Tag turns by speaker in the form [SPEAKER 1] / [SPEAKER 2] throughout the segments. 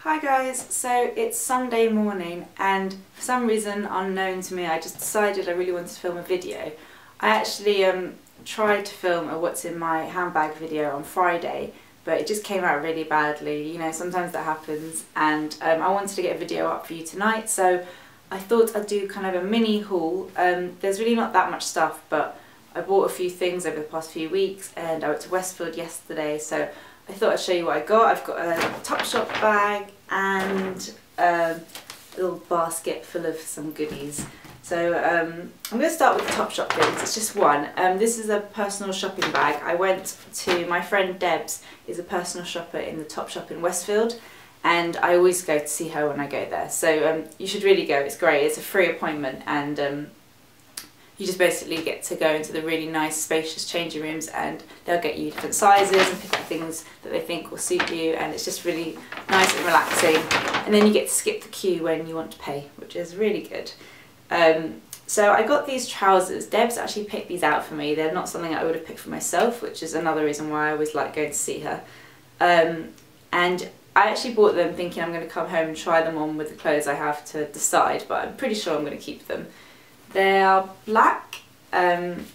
[SPEAKER 1] Hi guys, so it's Sunday morning and for some reason unknown to me I just decided I really wanted to film a video. I actually tried to film a what's in my handbag video on Friday, but it just came out really badly. You know, sometimes that happens, and I wanted to get a video up for you tonight, so I thought I'd do kind of a mini haul. There's really not that much stuff, but I bought a few things over the past few weeks and I went to Westfield yesterday, so I thought I'd show you what I got. I've got a Topshop bag and a little basket full of some goodies. So I'm going to start with the Topshop things. It's just one. This is a personal shopping bag. I went to, my friend Debs is a personal shopper in the Topshop in Westfield, and I always go to see her when I go there. So you should really go. It's great. It's a free appointment, and you just basically get to go into the really nice spacious changing rooms, and they'll get you different sizes and pick the things that they think will suit you, and it's just really nice and relaxing. And then you get to skip the queue when you want to pay, which is really good. So I got these trousers. Debs actually picked these out for me. They're not something I would have picked for myself, which is another reason why I always like going to see her. And I actually bought them thinking I'm going to come home and try them on with the clothes I have to decide, but I'm pretty sure I'm going to keep them. They are black, and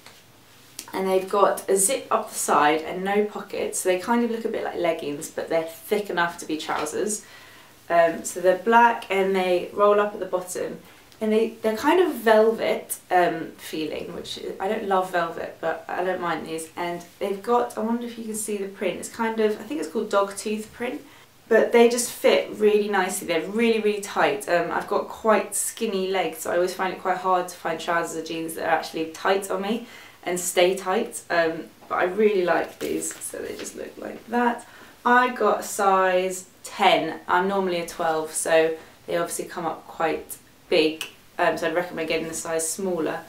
[SPEAKER 1] they've got a zip up the side and no pockets, so they kind of look a bit like leggings, but they're thick enough to be trousers. So they're black and they roll up at the bottom, and they're kind of velvet feeling, which I don't love velvet, but I don't mind these. And they've got, I wonder if you can see the print, it's kind of, I think it's called dog tooth print. But they just fit really nicely. They're really, really tight. I've got quite skinny legs, so I always find it quite hard to find trousers or jeans that are actually tight on me and stay tight. But I really like these, so they just look like that. I got a size 10. I'm normally a 12, so they obviously come up quite big. So I'd recommend getting a size smaller.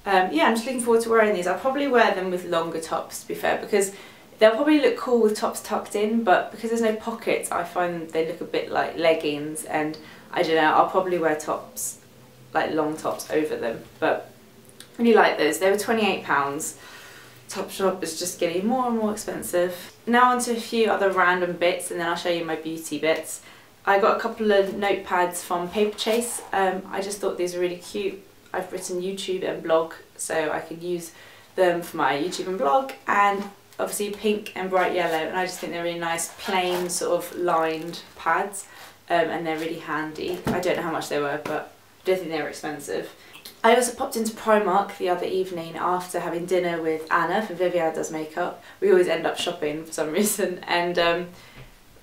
[SPEAKER 1] Yeah, I'm just looking forward to wearing these. I'll probably wear them with longer tops, to be fair, because they'll probably look cool with tops tucked in, but because there's no pockets, I find they look a bit like leggings, and I don't know, I'll probably wear tops, like long tops over them, but I really like those. They were £28. Topshop is just getting more and more expensive. Now on to a few other random bits, and then I'll show you my beauty bits. I got a couple of notepads from Paperchase. I just thought these were really cute. I've written YouTube and blog, so I could use them for my YouTube and blog, and obviously pink and bright yellow, and I just think they're really nice plain sort of lined pads, and they're really handy. I don't know how much they were, but I don't think they were expensive. I also popped into Primark the other evening after having dinner with Anna for Vivian Does Makeup. We always end up shopping for some reason, and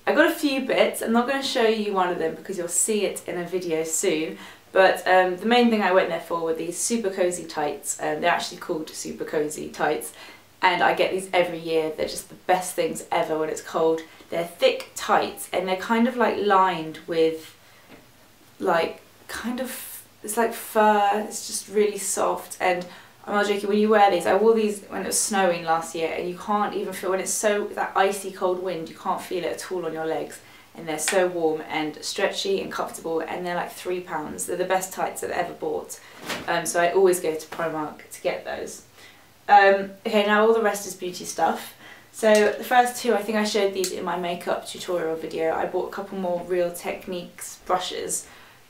[SPEAKER 1] I got a few bits. I'm not going to show you one of them because you'll see it in a video soon, but the main thing I went there for were these Super Cosy tights. They're actually called Super Cosy tights. And I get these every year. They're just the best things ever when it's cold. They're thick tights, and they're kind of like lined with like kind of, it's like fur. It's just really soft, and I'm not joking, when you wear these, I wore these when it was snowing last year, and you can't even feel, when it's so, that icy cold wind, you can't feel it at all on your legs, and they're so warm and stretchy and comfortable, and they're like £3. They're the best tights I've ever bought, so I always go to Primark to get those. Okay, now all the rest is beauty stuff. So the first two, I think I showed these in my makeup tutorial video. I bought a couple more Real Techniques brushes.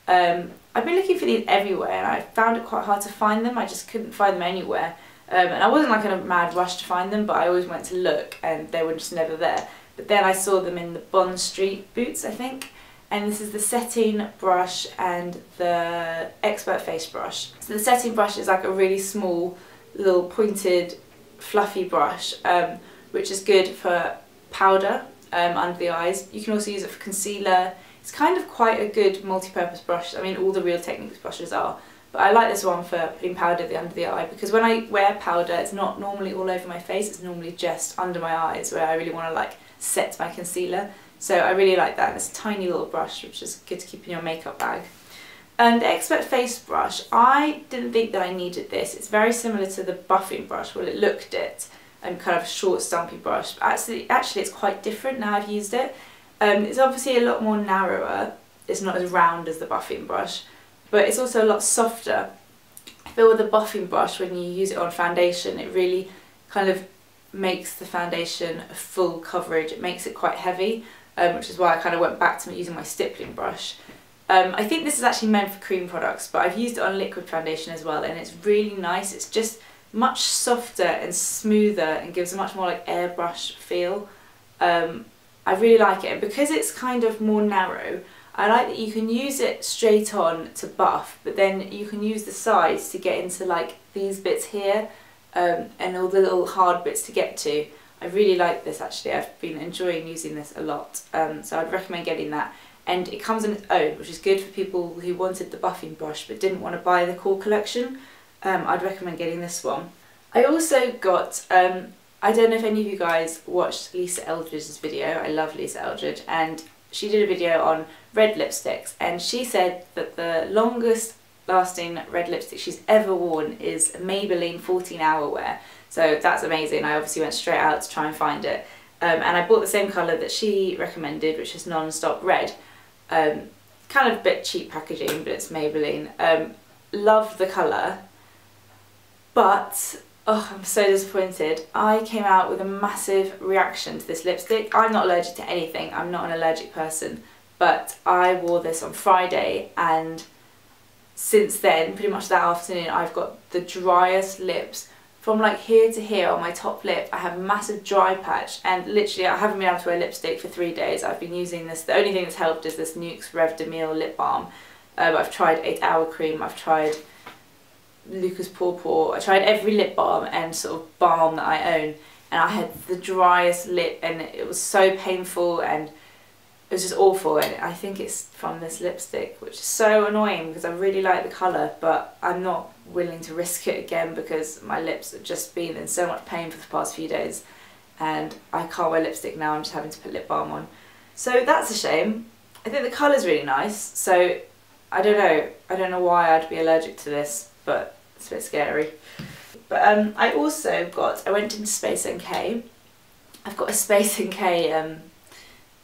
[SPEAKER 1] I've been looking for these everywhere, and I found it quite hard to find them. I just couldn't find them anywhere. And I wasn't like in a mad rush to find them, but I always went to look and they were just never there. But then I saw them in the Bond Street Boots, I think. And this is the setting brush and the Expert Face brush. So the setting brush is like a really small little pointed fluffy brush, which is good for powder under the eyes. You can also use it for concealer. It's kind of quite a good multi-purpose brush. I mean, all the Real Techniques brushes are, but I like this one for putting powder under the eye, because when I wear powder, it's not normally all over my face, it's normally just under my eyes where I really want to like set my concealer. So I really like that, and it's a tiny little brush which is good to keep in your makeup bag. And the Expert Face brush, I didn't think that I needed this. It's very similar to the buffing brush. Well, it looked it, and kind of a short stumpy brush. But actually it's quite different now I've used it. It's obviously a lot more narrower. It's not as round as the buffing brush, but it's also a lot softer. I feel with the buffing brush, when you use it on foundation, it really kind of makes the foundation a full coverage. It makes it quite heavy. which is why I kind of went back to using my stippling brush. I think this is actually meant for cream products, but I've used it on liquid foundation as well, and it's really nice. It's just much softer and smoother and gives a much more like airbrush feel. I really like it, and because it's kind of more narrow, I like that you can use it straight on to buff, but then you can use the sides to get into like these bits here, and all the little hard bits to get to. I really like this actually. I've been enjoying using this a lot, so I'd recommend getting that. And it comes on its own, which is good for people who wanted the buffing brush but didn't want to buy the core collection. I'd recommend getting this one. I also got, I don't know if any of you guys watched Lisa Eldridge's video. I love Lisa Eldridge, and she did a video on red lipsticks, and she said that the longest lasting red lipstick she's ever worn is Maybelline 14 Hour Wear. So that's amazing. I obviously went straight out to try and find it, and I bought the same colour that she recommended, which is Non-Stop Red. Kind of a bit cheap packaging, but it's Maybelline. Love the colour, but oh, I'm so disappointed. I came out with a massive reaction to this lipstick. I'm not allergic to anything, I'm not an allergic person, but I wore this on Friday, and since then, pretty much that afternoon, I've got the driest lips. From like here to here on my top lip, I have a massive dry patch, and literally I haven't been able to wear lipstick for 3 days. I've been using this, the only thing that's helped is this Nuxe Rev de Mille lip balm. I've tried 8 Hour Cream, I've tried Lucas Paw, I tried every lip balm and sort of balm that I own, and I had the driest lip, and it was so painful, and it was just awful. And I think it's from this lipstick, which is so annoying because I really like the colour, but I'm not willing to risk it again because my lips have just been in so much pain for the past few days, and I can't wear lipstick now. I'm just having to put lip balm on. So that's a shame. I think the colour's really nice, so I don't know why I'd be allergic to this, but it's a bit scary. But I also I went into Space NK. I've got a Space NK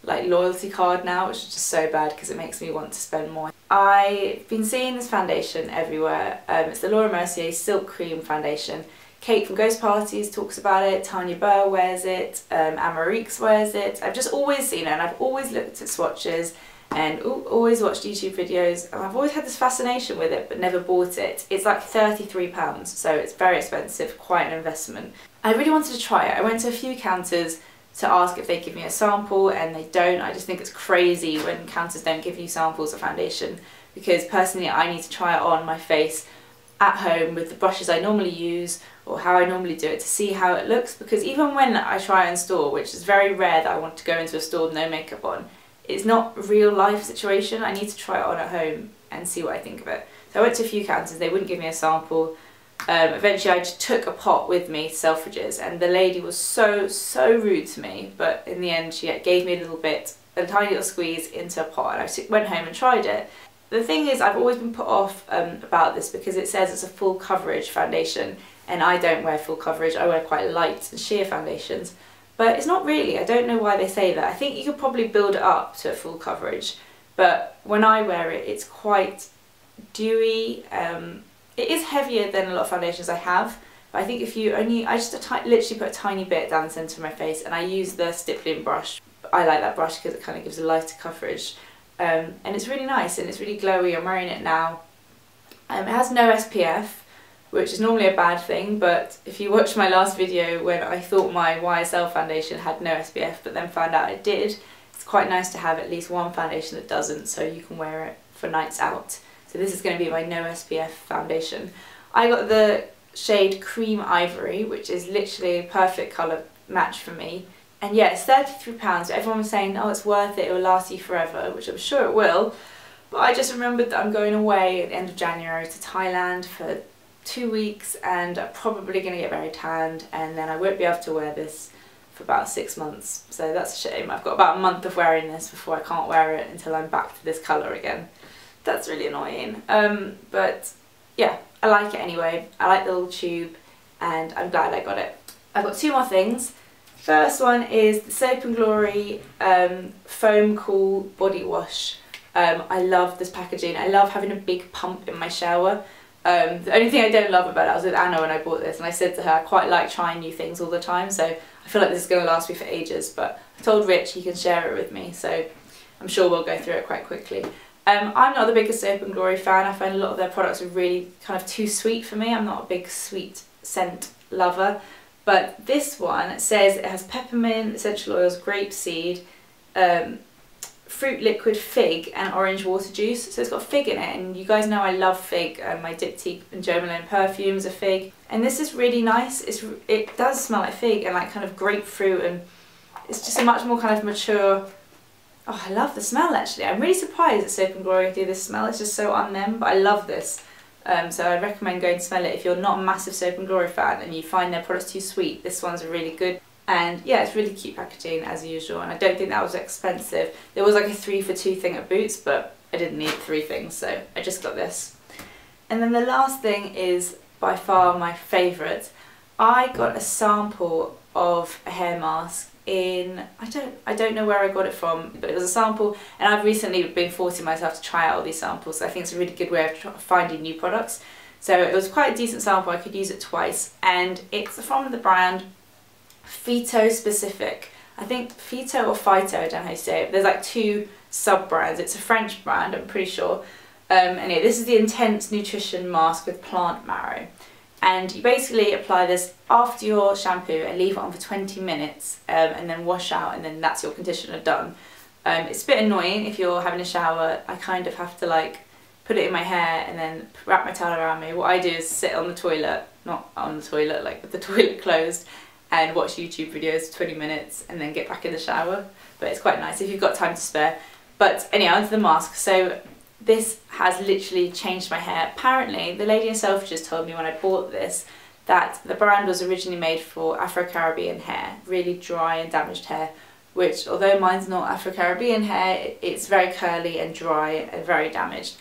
[SPEAKER 1] like loyalty card now, which is just so bad because it makes me want to spend more. I've been seeing this foundation everywhere. It's the Laura Mercier Silk Cream foundation. Kate from Ghost Parties talks about it, Tanya Burr wears it, Amarique wears it. I've just always seen it, and I've always looked at swatches and always watched YouTube videos, and I've always had this fascination with it but never bought it. It's like £33, so it's very expensive, quite an investment. I really wanted to try it. I went to a few counters to ask if they give me a sample, and they don't. I just think it's crazy when counters don't give you samples of foundation, because personally I need to try it on my face at home with the brushes I normally use or how I normally do it to see how it looks, because even when I try it in store, which is very rare that I want to go into a store with no makeup on, it's not a real life situation. I need to try it on at home and see what I think of it. So I went to a few counters, they wouldn't give me a sample. Eventually I just took a pot with me to Selfridges, and the lady was so rude to me, but in the end she gave me a little bit, a tiny little squeeze into a pot, and I went home and tried it. The thing is, I've always been put off about this because it says it's a full coverage foundation, and I don't wear full coverage, I wear quite light and sheer foundations, but it's not really. I don't know why they say that. I think you could probably build it up to full coverage, but when I wear it, it's quite dewy. It is heavier than a lot of foundations I have, but I think if you only, I just literally put a tiny bit down the centre of my face, and I use the stippling brush. I like that brush because it kind of gives a lighter coverage, and it's really nice and it's really glowy. I'm wearing it now. It has no SPF, which is normally a bad thing, but if you watched my last video when I thought my YSL foundation had no SPF but then found out it did, it's quite nice to have at least one foundation that doesn't, so you can wear it for nights out. So this is going to be my no SPF foundation. I got the shade Creme Ivory, which is literally a perfect colour match for me. And yeah, it's £33. Everyone was saying, oh, it's worth it, it will last you forever, which I'm sure it will. But I just remembered that I'm going away at the end of January to Thailand for 2 weeks, and I'm probably going to get very tanned, and then I won't be able to wear this for about 6 months. So that's a shame. I've got about a month of wearing this before I can't wear it until I'm back to this colour again. That's really annoying, but yeah, I like it anyway. I like the little tube, and I'm glad I got it. I've got 2 more things. First one is the Soap & Glory Foam Cool Body Wash. I love this packaging. I love having a big pump in my shower. The only thing I don't love about it, I was with Anna when I bought this, and I said to her I quite like trying new things all the time, so I feel like this is going to last me for ages, but I told Rich he can share it with me, so I'm sure we'll go through it quite quickly. I'm not the biggest Soap & Glory fan. I find a lot of their products are really kind of too sweet for me. I'm not a big sweet scent lover. But this one says it has peppermint, essential oils, grapeseed, fruit liquid, fig and orange water juice. So it's got fig in it, and you guys know I love fig. My Diptyque and Jo Malone perfumes are fig. And this is really nice. It does smell like fig and like kind of grapefruit, and it's just a much more kind of mature. Oh, I love the smell actually. I'm really surprised that Soap & Glory do this smell. It's just so on them, but I love this. So I'd recommend going to smell it if you're not a massive Soap & Glory fan and you find their products too sweet. This one's really good. And yeah, it's really cute packaging as usual, and I don't think that was expensive. There was like a 3 for 2 thing at Boots, but I didn't need 3 things, so I just got this. And then the last thing is by far my favourite. I got a sample of a hair mask in, I don't know where I got it from, but it was a sample, and I've recently been forcing myself to try out all these samples, so I think it's a really good way of finding new products. So it was quite a decent sample, I could use it twice, and it's from the brand PhytoSpecific. I think Phyto or Phyto, I don't know how you say it. There's like 2 sub-brands. It's a French brand, I'm pretty sure. Anyway, this is the Intense Nutrition Mask with plant marrow. And you basically apply this after your shampoo and leave it on for 20 minutes and then wash out, and then that's your conditioner done. It's a bit annoying if you're having a shower. I kind of have to like put it in my hair and then wrap my towel around me. What I do is sit on the toilet, not on the toilet, like with the toilet closed, and watch YouTube videos for 20 minutes and then get back in the shower. But it's quite nice if you've got time to spare. But anyhow, onto the mask. So this has literally changed my hair. Apparently, the lady in Selfridges told me when I bought this that the brand was originally made for Afro-Caribbean hair, really dry and damaged hair, which although mine's not Afro-Caribbean hair, it's very curly and dry and very damaged.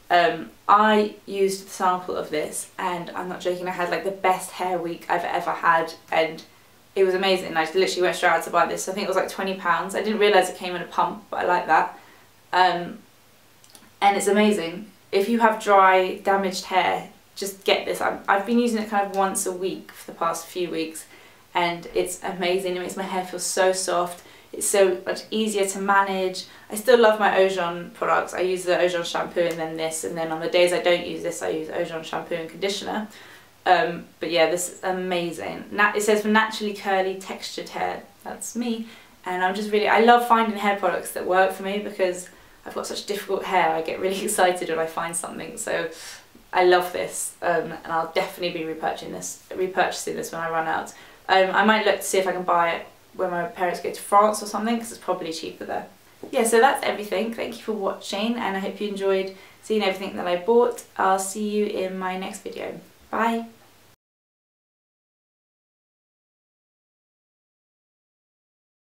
[SPEAKER 1] I used the sample of this, and I'm not joking, I had like the best hair week I've ever had, and it was amazing. I literally went straight out to buy this. I think it was like £20. I didn't realise it came in a pump, but I like that. And it's amazing. If you have dry, damaged hair, just get this. I've been using it kind of once a week for the past few weeks, and it's amazing. It makes my hair feel so soft. It's so much easier to manage. I still love my Ojon products. I use the Ojon shampoo and then this, and then on the days I don't use this, I use Ojon shampoo and conditioner. But yeah, this is amazing. It says for naturally curly, textured hair. That's me. And I love finding hair products that work for me, because I've got such difficult hair. I get really excited when I find something. So I love this, and I'll definitely be repurchasing this when I run out. I might look to see if I can buy it when my parents go to France or something, because it's probably cheaper there. Yeah, so that's everything. Thank you for watching, and I hope you enjoyed seeing everything that I bought. I'll see you in my next video. Bye!